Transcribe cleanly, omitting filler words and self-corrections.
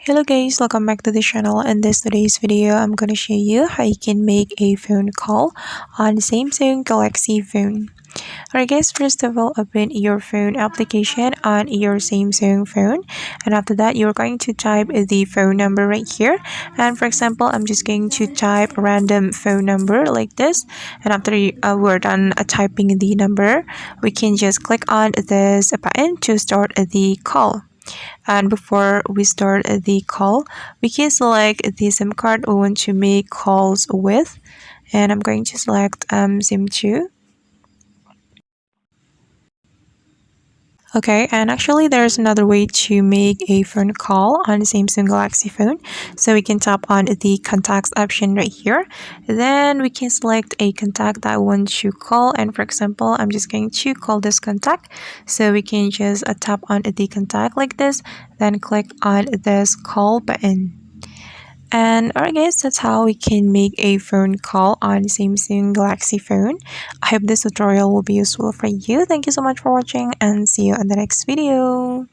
Hello guys, welcome back to the channel. In today's video, I'm gonna show you how you can make a phone call on Samsung Galaxy phone. Alright guys, first of all, open your phone application on your Samsung phone, and after that you're going to type the phone number right here. And for example, I'm just going to type random phone number like this, and after we're done typing the number, we can just click on this button to start the call. And before we start the call, we can select the SIM card we want to make calls with, and I'm going to select SIM 2. Okay, and actually there's another way to make a phone call on the Samsung Galaxy phone. So we can tap on the contacts option right here. Then we can select a contact that I want to call, and for example, I'm just going to call this contact. So we can just tap on the contact like this, then click on this call button. And alright guys, that's how we can make a phone call on Samsung Galaxy phone. I hope this tutorial will be useful for you. Thank you so much for watching, and see you in the next video.